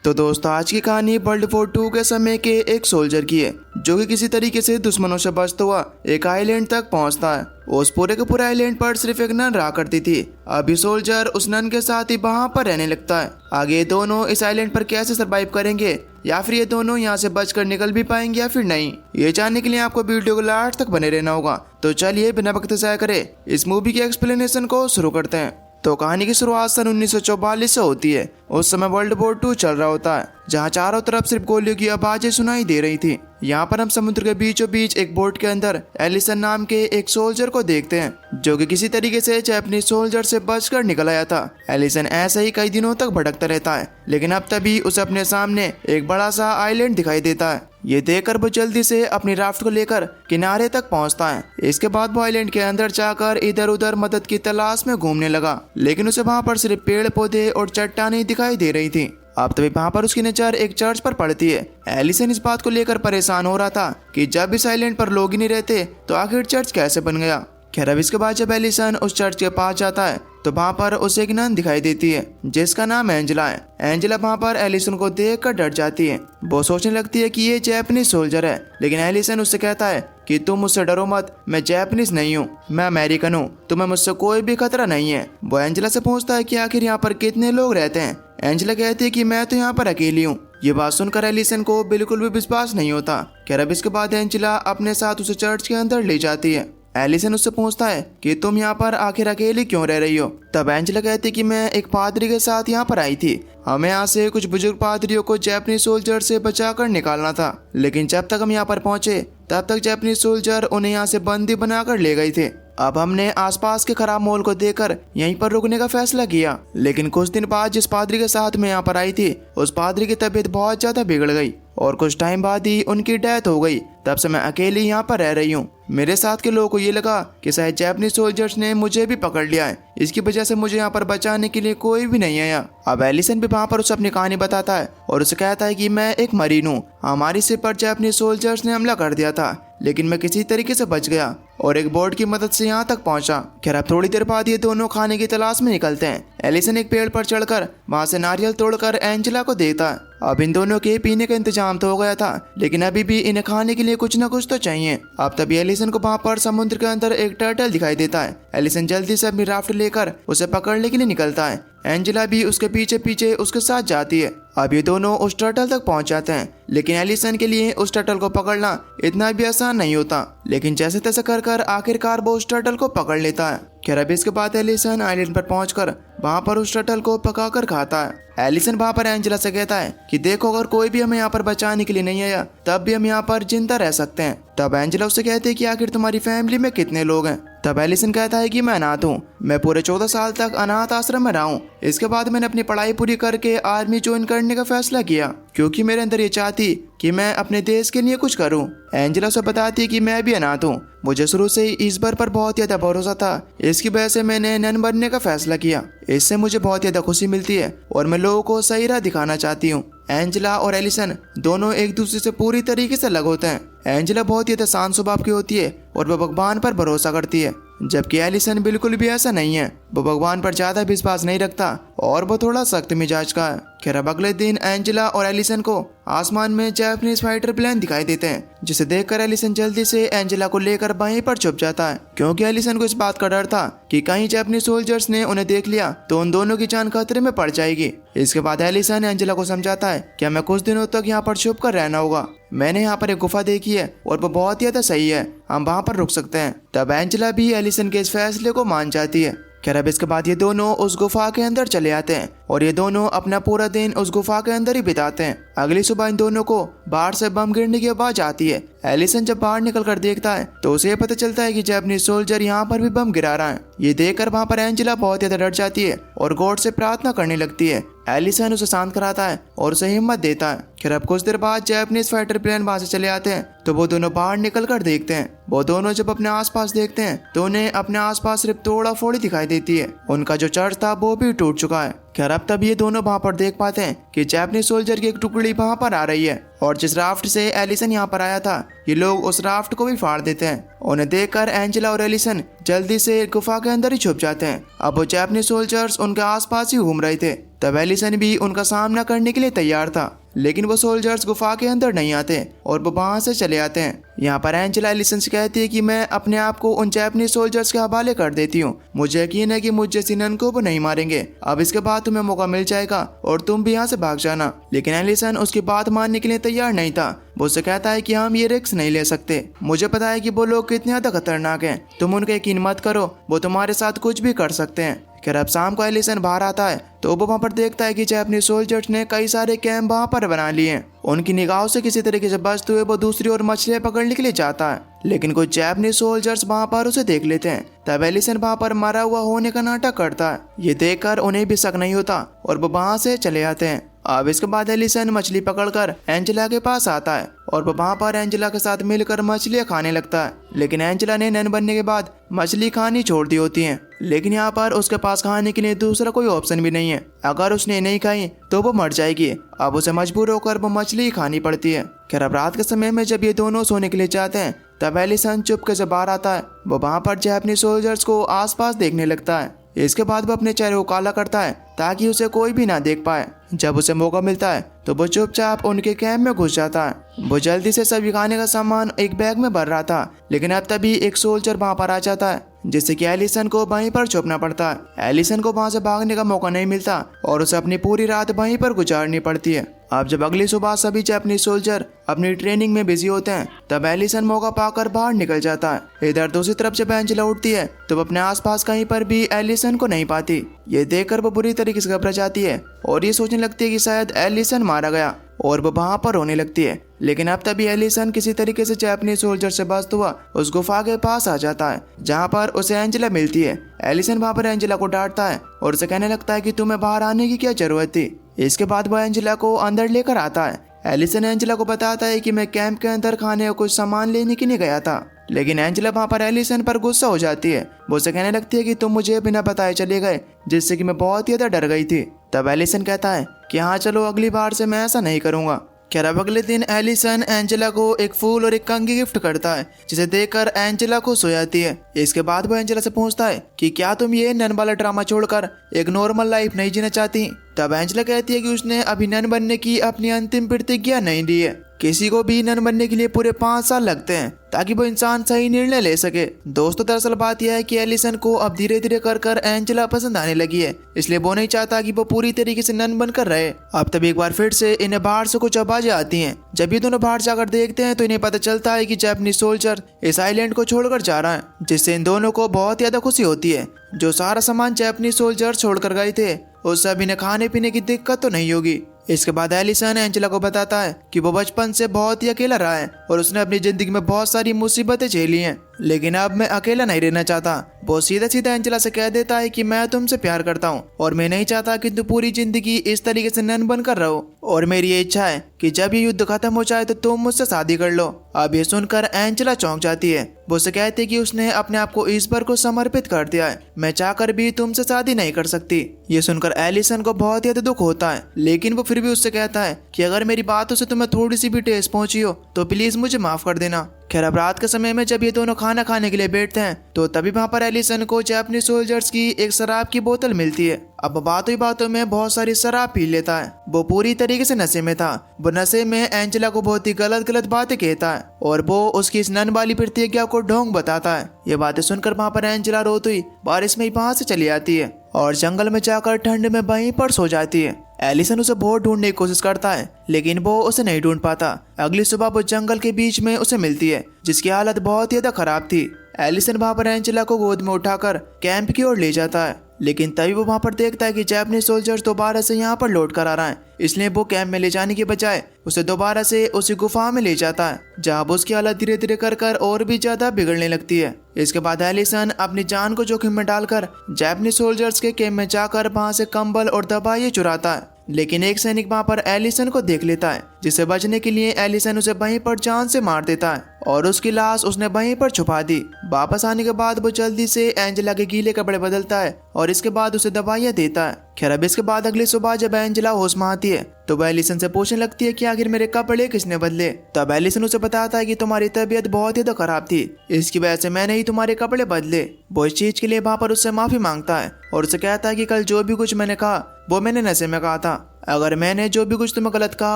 तो दोस्तों आज की कहानी वर्ल्ड वॉर 2 के समय के एक सोल्जर की है जो कि किसी तरीके से दुश्मनों से बचता हुआ एक आइलैंड तक पहुंचता है। उस पूरे के पूरे आइलैंड पर सिर्फ एक नन रहा करती थी। अभी सोल्जर उस नन के साथ ही वहां पर रहने लगता है। आगे ये दोनों इस आइलैंड पर कैसे सरवाइव करेंगे या फिर ये दोनों यहाँ से बचकर निकल भी पाएंगे या फिर नहीं, ये जानने के लिए आपको वीडियो को लास्ट तक बने रहना होगा। तो चलिए बिना वक्त ज़ाया करे इस मूवी की एक्सप्लेनेशन को शुरू करते हैं। तो कहानी की शुरुआत सन 1944 से होती है। उस समय वर्ल्ड वॉर 2 चल रहा होता है जहां चारों तरफ सिर्फ गोलियों की आवाजें सुनाई दे रही थी। यहाँ पर हम समुद्र के बीचों बीच एक बोट के अंदर एलिसन नाम के एक सोल्जर को देखते हैं जो कि किसी तरीके से जापानीज सोल्जर से बचकर निकल आया था। एलिसन ऐसे ही कई दिनों तक भटकता रहता है, लेकिन अब तभी उसे अपने सामने एक बड़ा सा आइलैंड दिखाई देता है। ये देखकर वो जल्दी से अपनी राफ्ट को लेकर किनारे तक पहुंचता है। इसके बाद वो आइलैंड के अंदर जाकर इधर उधर मदद की तलाश में घूमने लगा, लेकिन उसे वहां पर सिर्फ पेड़ पौधे और चट्टानें दिखाई दे रही थी। अब तभी वहां पर उसकी नजर एक चर्च पर पड़ती है। एलिसन इस बात को लेकर परेशान हो रहा था कि जब इस आइलैंड पर लोग ही नहीं रहते तो आखिर चर्च कैसे बन गया। खैर अब इसके बाद जब एलिसन उस चर्च के पास जाता है तो वहाँ पर उसे एक नन दिखाई देती है जिसका नाम एंजेला है। एंजेला वहाँ पर एलिसन को देखकर डर जाती है। वो सोचने लगती है कि ये जापानीज सोल्जर है, लेकिन एलिसन उससे कहता है कि तुम मुझसे डरो मत, मैं जापानीज नहीं हूँ, मैं अमेरिकन हूँ, तुम्हें मुझसे कोई भी खतरा नहीं है। वो एंजेला से पूछता है कि आखिर यहाँ पर कितने लोग रहते हैं। एंजेला कहती है कि मैं तो यहाँ पर अकेली हूँ। ये बात सुनकर एलिसन को बिल्कुल भी विश्वास नहीं होता। खैर अब इसके बाद एंजेला अपने साथ उसे चर्च के अंदर ले जाती है। एलिसन उससे पूछता है कि तुम यहाँ पर आखिर अकेली क्यों रह रही हो। तब एंजेला कहती है कि मैं एक पादरी के साथ यहाँ पर आई थी। हमें यहाँ से कुछ बुजुर्ग पादरियों को जापानीज सोल्जर से बचाकर निकालना था, लेकिन जब तक हम यहाँ पर पहुंचे तब तक जापानीज सोल्जर उन्हें यहाँ से बंदी बनाकर ले गए थे। अब हमने आसपास के खराब माहौल को देखकर यहीं पर रुकने का फैसला किया, लेकिन कुछ दिन बाद जिस पादरी के साथ मैं यहाँ पर आई थी उस पादरी की तबीयत बहुत ज्यादा बिगड़ गई और कुछ टाइम बाद ही उनकी डेथ हो गई। तब से मैं अकेली यहाँ पर रह रही हूँ। मेरे साथ के लोगों को ये लगा कि शायद जापानीज सोल्जर्स ने मुझे भी पकड़ लिया है, इसकी वजह से मुझे यहाँ पर बचाने के लिए कोई भी नहीं आया। अब एलिसन भी वहाँ पर उसे अपनी कहानी बताता है और उसे कहता है कि मैं एक मरीन हूँ, हमारी सिर पर जापानीज सोल्जर्स ने हमला कर दिया था, लेकिन मैं किसी तरीके से बच गया और एक बोट की मदद से यहाँ तक पहुंचा। खैर अब थोड़ी देर बाद ये दोनों खाने की तलाश में निकलते हैं। एलिसन एक पेड़ पर चढ़कर वहां से नारियल तोड़कर एंजेला को देता है। अब इन दोनों के पीने का इंतजाम तो हो गया था, लेकिन अभी भी इन्हें खाने के लिए कुछ न कुछ तो चाहिए। अब तभी एलिसन को वहां पर समुद्र के अंदर एक टर्टल दिखाई देता है। एलिसन जल्दी से अपनी राफ्ट लेकर उसे पकड़ने के लिए निकलता है। एंजेला भी उसके पीछे पीछे उसके साथ जाती है। अब ये दोनों उस टर्टल तक पहुंच जाते हैं, लेकिन एलिसन के लिए उस टर्टल को पकड़ना इतना भी आसान नहीं होता, लेकिन जैसे तैसे कर कर आखिरकार वो उस टर्टल को पकड़ लेता है। खैर अब इसके बाद एलिसन आइलैंड पर पहुंचकर वहां पर उस टर्टल को पकाकर खाता है। एलिसन वहां पर एंजेला से कहता है कि देखो अगर कोई भी हमें यहाँ पर बचाने के लिए नहीं आया तब भी हम यहाँ पर जिंदा रह सकते हैं। तब एंजेला उससे कहती है कि आखिर तुम्हारी फैमिली में कितने लोग हैं। तब एलिसन कहता है कि मैं अनाथ हूँ, मैं पूरे 14 साल तक अनाथ आश्रम में रहा हूँ। इसके बाद मैंने अपनी पढ़ाई पूरी करके आर्मी ज्वाइन करने का फैसला किया क्योंकि मेरे अंदर ये चाहती कि मैं अपने देश के लिए कुछ करूं। एंजेला उसे बताती है कि मैं भी अनाथ हूँ, मुझे शुरू से ही ईश्वर पर बहुत ज्यादा भरोसा था, इसकी वजह से मैंने नन बनने का फैसला किया। इससे मुझे बहुत ज्यादा खुशी मिलती है और मैं लोगों को सही राह दिखाना चाहती हूँ। एंजेला और एलिसन दोनों एक दूसरे से पूरी तरीके से अलग होते हैं। एंजेला बहुत ही शांत स्वभाव की होती है और वह भगवान पर भरोसा करती है, जबकि एलिसन बिल्कुल भी ऐसा नहीं है। वो भगवान पर ज्यादा विश्वास नहीं रखता और वो थोड़ा सख्त मिजाज का है। खैर अब अगले दिन एंजेला और एलिसन को आसमान में जापानीज फाइटर प्लेन दिखाई देते हैं, जिसे देखकर एलिसन जल्दी से एंजेला को लेकर वहीं पर छुप जाता है, क्योंकि एलिसन को इस बात का डर था कि कहीं जापानीज सोल्जर्स ने उन्हें देख लिया तो उन दोनों की जान खतरे में पड़ जाएगी। इसके बाद एलिसन एंजेला को समझाता है कि हमें कुछ दिनों तक यहाँ पर छुप कर रहना होगा। मैंने यहाँ पर एक गुफा देखी है और वो बहुत ही ज्यादा सही है, हम वहाँ पर रुक सकते हैं। तब एंजेला भी एलिसन के इस फैसले को मान जाती है। खैर अब इसके बाद ये दोनों उस गुफा के अंदर चले आते हैं और ये दोनों अपना पूरा दिन उस गुफा के अंदर ही बिताते हैं। अगली सुबह इन दोनों को बाहर से बम गिरने की आवाज आती है। एलिसन जब बाहर निकल कर देखता है तो उसे पता चलता है कि जापानीज सोल्जर यहाँ पर भी बम गिरा रहा है। ये देखकर वहाँ पर एंजेला बहुत ज्यादा डर जाती है और गॉड से प्रार्थना करने लगती है। एलिसन उसे शांत कराता है और उसे हिम्मत देता है। खैर अब कुछ देर बाद जापानीज फाइटर प्लेन वहां से चले आते हैं तो वो दोनों बाहर निकल कर देखते हैं। वो दोनों जब अपने आसपास देखते हैं तो उन्हें अपने आसपास सिर्फ तोड़ा फोड़ी दिखाई देती है। उनका जो चर्च था वो भी टूट चुका है। खैर अब तब ये दोनों वहां पर देख पाते हैं कि जापानीज सोल्जर की एक टुकड़ी वहां पर आ रही है और जिस राफ्ट से एलिसन यहाँ पर आया था ये लोग उस राफ्ट को भी फाड़ देते हैं। उन्हें देखकर एंजेला और एलिसन जल्दी से गुफा के अंदर ही छुप जाते हैं। अब वो जापानीज सोल्जर्स उनके आसपास ही घूम रहे थे। तब एलिसन भी उनका सामना करने के लिए तैयार था, लेकिन वो सोल्जर्स गुफा के अंदर नहीं आते और वो वहां से चले आते हैं। यहाँ पर एंजेला एलिसन से कहती है कि मैं अपने आप को उन जापानीज सोल्जर्स के हवाले कर देती हूँ। मुझे यकीन है कि मुझ जैसी नन को वो नहीं मारेंगे। अब इसके बाद तुम्हें मौका मिल जाएगा और तुम भी यहाँ से भाग जाना। लेकिन एलिसन उसकी बात मानने के लिए तैयार नहीं था। वो उससे कहता है कि हम ये रिस्क नहीं ले सकते। मुझे पता है कि वो लोग कितने ज्यादा खतरनाक हैं, तुम उनका यकीन मत करो, वो तुम्हारे साथ कुछ भी कर सकते हैं। खैर अब शाम को एलिसन बाहर आता है तो वो वहाँ पर देखता है कि जापानीज सोल्जर्स ने कई सारे कैंप वहाँ पर बना लिए हैं। उनकी निगाहों से किसी तरीके से बचते हुए वो दूसरी ओर मछलियाँ पकड़ने के लिए जाता है, लेकिन कुछ जापानीज सोल्जर्स वहाँ पर उसे देख लेते हैं। तब एलिसन वहाँ पर मरा हुआ होने का नाटक करता है। ये देखकर उन्हें भी शक नहीं होता और वो वहाँ से चले आते हैं। अब इसके बाद एलिसन मछली पकड़कर एंजेला के पास आता है और वो वहाँ पर एंजेला के साथ मिलकर मछलियाँ खाने लगता है। लेकिन एंजेला ने नन बनने के बाद मछली खानी छोड़ दी होती है, लेकिन यहाँ पर उसके पास खाने के लिए दूसरा कोई ऑप्शन भी नहीं है। अगर उसने नहीं खाई तो वो मर जाएगी। अब उसे मजबूर होकर वो मछली खानी पड़ती है। खैर अब रात के समय में जब ये दोनों सोने के लिए जाते हैं तब एलिसन चुपके से बाहर आता है। वो वहाँ पर जापानीज सोल्जर्स को आसपास देखने लगता है। इसके बाद वो अपने चेहरे को काला करता है ताकि उसे कोई भी ना देख पाए। जब उसे मौका मिलता है तो वो चुपचाप उनके कैंप में घुस जाता है। वो जल्दी से सभी खाने का सामान एक बैग में भर रहा था, लेकिन अब तभी एक सोल्जर वहाँ पर आ जाता है, जिससे कि एलिसन को वहीं पर छुपना पड़ता है। एलिसन को वहाँ से भागने का मौका नहीं मिलता और उसे अपनी पूरी रात वहीं पर गुजारनी पड़ती है। अब जब अगली सुबह सभी जापानीज सोल्जर अपनी ट्रेनिंग में बिजी होते हैं तब एलिसन मौका पाकर बाहर निकल जाता है। इधर दूसरी तरफ जब एंजेला उठती है तो वो अपने आसपास कहीं पर भी एलिसन को नहीं पाती। ये देखकर वो बुरी तरीके से घबरा जाती है और ये सोचने लगती है कि शायद एलिसन मारा गया और वो वहाँ पर रोने लगती है। लेकिन अब तभी एलिसन किसी तरीके से जापानीज सोल्जर से बचता हुआ उस गुफा के पास आ जाता है जहाँ पर उसे एंजेला मिलती है। एलिसन वहाँ पर एंजेला को डांटता है और उसे कहने लगता है कि तुम्हें बाहर आने की क्या जरूरत थी। इसके बाद वो एंजेला को अंदर लेकर आता है। एलिसन एंजेला को बताता है कि मैं कैंप के अंदर खाने और कुछ सामान लेने के लिए गया था, लेकिन एंजेला वहाँ पर एलिसन पर गुस्सा हो जाती है। वो उसे कहने लगती है कि तुम मुझे बिना बताए चले गए, जिससे कि मैं बहुत ही ज्यादा डर गई थी। तब एलिसन कहता है कि हाँ चलो, अगली बार से मैं ऐसा नहीं करूँगा। खैर अब अगले दिन एलिसन एंजेला को एक फूल और एक कंघी गिफ्ट करता है, जिसे देखकर एंजेला खुश हो जाती है। इसके बाद वो एंजेला से पूछता है कि क्या तुम ये नन वाला ड्रामा छोड़कर एक नॉर्मल लाइफ नहीं जीना चाहती। तब एंजेला कहती है कि उसने अभी नन बनने की अपनी अंतिम प्रतिज्ञा नहीं ली है। किसी को भी नन बनने के लिए पूरे 5 साल लगते हैं ताकि वो इंसान सही निर्णय ले सके। दोस्तों दरअसल बात यह है कि एलिसन को अब धीरे धीरे कर एंजेला पसंद आने लगी है, इसलिए वो नहीं चाहता कि वो पूरी तरीके से नन बनकर रहे। अब तब एक बार फिर से इन्हें बाहर से कुछ आवाजें आती हैं। जब ये दोनों बाहर जाकर देखते हैं तो इन्हें पता चलता है कि जापानीज सोल्जर इस आइलैंड को छोड़कर जा रहा है, जिससे इन दोनों को बहुत ज्यादा खुशी होती है। जो सारा सामान जापानीज सोल्जर छोड़कर गए थे उससे अब इन्हें खाने पीने की दिक्कत तो नहीं होगी। इसके बाद एलिसन एंजेला को बताता है कि वो बचपन से बहुत ही अकेला रहा है और उसने अपनी जिंदगी में बहुत सारी मुसीबतें झेली हैं, लेकिन अब मैं अकेला नहीं रहना चाहता। वो सीधा सीधा एंजेला से कह देता है कि मैं तुमसे प्यार करता हूँ और मैं नहीं चाहता कि तुम पूरी जिंदगी इस तरीके से नन बनकर रहो, और मेरी ये इच्छा है कि जब ये युद्ध खत्म हो जाए तो तुम मुझसे शादी कर लो। अब ये सुनकर एंजेला चौंक जाती है। वो उसे कहती है कि उसने अपने आप को ईश्वर को समर्पित कर दिया है, मैं चाहकर भी तुमसे शादी नहीं कर सकती। ये सुनकर एलिसन को बहुत ज्यादा दुख होता है, लेकिन वो फिर भी उससे कहता है कि अगर मेरी बातों से तुम्हें थोड़ी सी भी ठेस पहुंची हो तो प्लीज मुझे माफ कर देना। खैर अब रात के समय में जब ये दोनों खाना खाने के लिए बैठते हैं तो तभी वहाँ पर एलिसन को जापानीज सोल्जर्स की एक शराब की बोतल मिलती है। अब बातों ही बातों में बहुत सारी शराब पी लेता है। वो पूरी तरीके से नशे में था। वो नशे में एंजेला को बहुत ही गलत गलत बातें कहता है और वो उसकी इस नन वाली प्रतिज्ञा को ढोंग बताता है। ये बातें सुनकर वहाँ पर एंजेला रोती हुई बारिश में वहाँ से चली आती है और जंगल में जाकर ठंड में वहीं पर सो जाती है। एलिसन उसे बहुत ढूंढने की कोशिश करता है, लेकिन वो उसे नहीं ढूंढ पाता। अगली सुबह वो जंगल के बीच में उसे मिलती है, जिसकी हालत बहुत ज्यादा खराब थी। एलिसन वहाँ पर एंजेला को गोद में उठाकर कैंप की ओर ले जाता है, लेकिन तभी वो वहाँ पर देखता है कि जापानीज सोल्जर्स दोबारा से यहाँ पर लौट कर आ रहा है, इसलिए वो कैंप में ले जाने के बजाय उसे दोबारा से उसी गुफा में ले जाता है, जहाँ उसकी हालत धीरे धीरे कर और भी ज्यादा बिगड़ने लगती है। इसके बाद एलिसन अपनी जान को जोखिम में डालकर जापानीज सोल्जर्स के कैंप में जाकर वहाँ से कंबल और दवाइयाँ चुराता है, लेकिन एक सैनिक वहाँ पर एलिसन को देख लेता है, जिसे बचने के लिए एलिसन उसे वहीं पर जान से मार देता है और उसकी लाश उसने वहीं पर छुपा दी। वापस आने के बाद वो जल्दी से एंजेला के गीले कपड़े बदलता है और इसके बाद उसे दवाइयाँ देता है। खैर अब इसके बाद अगली सुबह जब एंजेला होश में आती है तो वह एलिसन से पूछने लगती है कि आखिर मेरे कपड़े किसने बदले। तब एलिसन उसे बताता है कि तुम्हारी तबीयत बहुत ही तो खराब थी, इसकी वजह से मैंने ही तुम्हारे कपड़े बदले। वो इस चीज के लिए वहाँ पर उससे माफी मांगता है और उसे कहता है कि कल जो भी कुछ मैंने कहा वो मैंने नशे में कहा था। अगर मैंने जो भी कुछ तुम्हें गलत कहा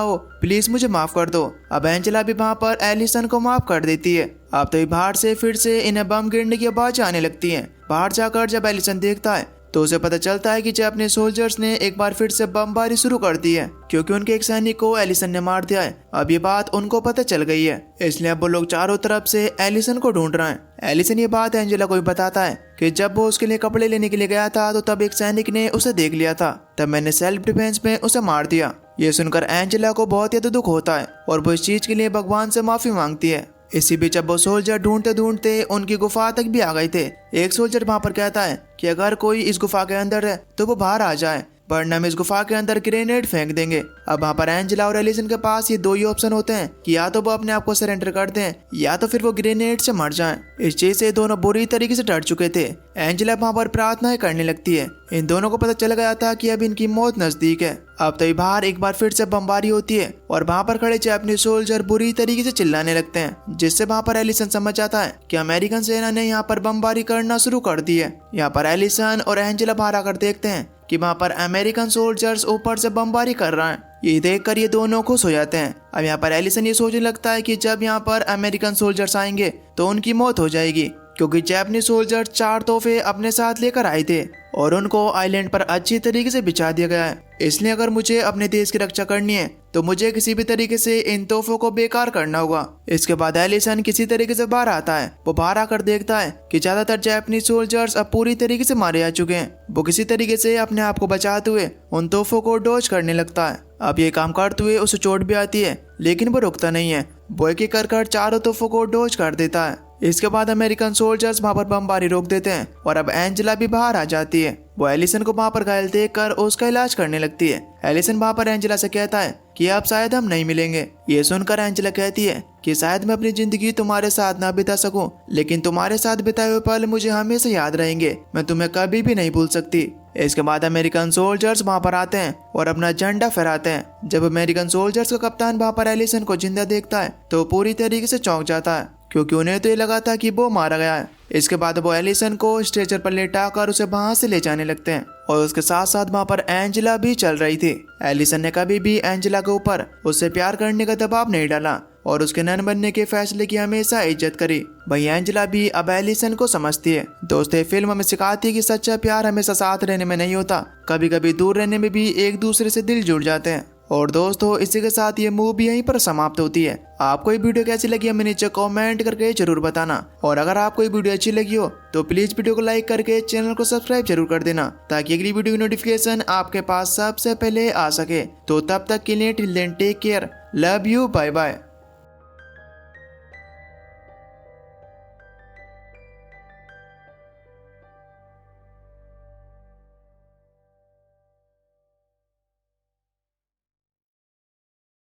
हो प्लीज मुझे माफ कर दो। अब एंजेला भी वहाँ पर एलिसन को माफ कर देती है। अब तो बाहर से फिर से इन्हें बम गिरने की आवाज आने लगती है। बाहर जाकर जब एलिसन देखता है तो उसे पता चलता है कि जापानी सोल्जर्स ने एक बार फिर से बमबारी शुरू कर दी है, क्योंकि उनके एक सैनिक को एलिसन ने मार दिया है। अब ये बात उनको पता चल गई है, इसलिए अब वो लोग चारों तरफ से एलिसन को ढूंढ रहे हैं। एलिसन ये बात एंजेला को भी बताता है कि जब वो उसके लिए कपड़े लेने के लिए गया था तो तब एक सैनिक ने उसे देख लिया था, तब मैंने सेल्फ डिफेंस में उसे मार दिया। ये सुनकर एंजेला को बहुत ज्यादा दुख होता है और वो इस चीज के लिए भगवान से माफी मांगती है। इसी बीच अब वो सोल्जर ढूंढते ढूंढते उनकी गुफा तक भी आ गए थे। एक सोल्जर वहां पर कहता है कि अगर कोई इस गुफा के अंदर है तो वो बाहर आ जाए, वरना हम इस गुफा के अंदर ग्रेनेड फेंक देंगे। अब वहाँ पर एंजेला और एलिसन के पास ये दो ही ऑप्शन होते हैं कि या तो वो अपने आप को सरेंडर कर दें या तो फिर वो ग्रेनेड से मर जाएं। इस चीज से दोनों बुरी तरीके से डर चुके थे। एंजेला वहाँ पर प्रार्थनाएं करने लगती है। इन दोनों को पता चल गया था कि अब इनकी मौत नजदीक है। अब तो बाहर एक बार फिर से बमबारी होती है और वहाँ पर खड़े जापानी सोल्जर बुरी तरीके से चिल्लाने लगते हैं, जिससे वहाँ पर एलिसन समझ जाता है कि अमेरिकन सेना ने यहाँ पर बमबारी करना शुरू कर दी है। यहाँ पर एलिसन और एंजेला बाहर आकर देखते हैं कि वहाँ पर अमेरिकन सोल्जर्स ऊपर से बमबारी कर रहे हैं। ये देखकर ये दोनों खुश हो जाते हैं। अब यहाँ पर एलिसन ये सोचने लगता है कि जब यहाँ पर अमेरिकन सोल्जर्स आएंगे तो उनकी मौत हो जाएगी, क्योंकि जापानी सोल्जर 4 तोहफे अपने साथ लेकर आए थे और उनको आइलैंड पर अच्छी तरीके से बिछा दिया गया है। इसलिए अगर मुझे अपने देश की रक्षा करनी है तो मुझे किसी भी तरीके से इन तोहफों को बेकार करना होगा। इसके बाद एलिसन किसी तरीके से बाहर आता है। वो बाहर आकर देखता है कि ज्यादातर जापानी सोल्जर्स अब पूरी तरीके से मारे जा चुके हैं। वो किसी तरीके से अपने आप को बचाते हुए उन तोहफों को डॉज करने लगता है। अब ये काम करते हुए उसे चोट भी आती है, लेकिन वो रुकता नहीं है। वो एक एक कर चारों तोहफों को डॉज कर देता है। इसके बाद अमेरिकन सोल्जर्स वहाँ पर बमबारी रोक देते हैं और अब एंजेला भी बाहर आ जाती है। वो एलिसन को वहाँ पर घायल देखकर उसका इलाज करने लगती है। एलिसन वहाँ पर एंजेला से कहता है कि अब शायद हम नहीं मिलेंगे। ये सुनकर एंजेला कहती है कि शायद मैं अपनी जिंदगी तुम्हारे साथ ना बिता सकूं, लेकिन तुम्हारे साथ बिताए हुए पल मुझे हमेशा याद रहेंगे। मैं तुम्हें कभी भी नहीं भूल सकती। इसके बाद अमेरिकन सोल्जर्स वहाँ पर आते हैं और अपना झंडा फहराते हैं। जब अमेरिकन सोल्जर्स का कप्तान वहाँ पर एलिसन को जिंदा देखता है तो पूरी तरीके से चौंक जाता है, क्योंकि उन्हें तो ये लगा था कि वो मारा गया है। इसके बाद वो एलिसन को स्ट्रेचर पर लेटाकर उसे वहां से ले जाने लगते हैं और उसके साथ साथ वहां पर एंजेला भी चल रही थी। एलिसन ने कभी भी एंजेला के ऊपर उससे प्यार करने का दबाव नहीं डाला और उसके नन बनने के फैसले की हमेशा इज्जत करी। वहीं एंजेला भी अब एलिसन को समझती है। दोस्तों, फिल्म हमें सिखाती है कि सच्चा प्यार हमेशा साथ रहने में नहीं होता, कभी कभी दूर रहने में भी एक दूसरे से दिल जुड़ जाते हैं। और दोस्तों, इसी के साथ ये मूवी यहीं पर समाप्त होती है। आपको ये वीडियो कैसी लगी हमें नीचे कमेंट करके जरूर बताना, और अगर आपको ये वीडियो अच्छी लगी हो तो प्लीज वीडियो को लाइक करके चैनल को सब्सक्राइब जरूर कर देना, ताकि अगली वीडियो की नोटिफिकेशन आपके पास सबसे पहले आ सके। तो तब तक के लिए till then take care, love you, bye bye.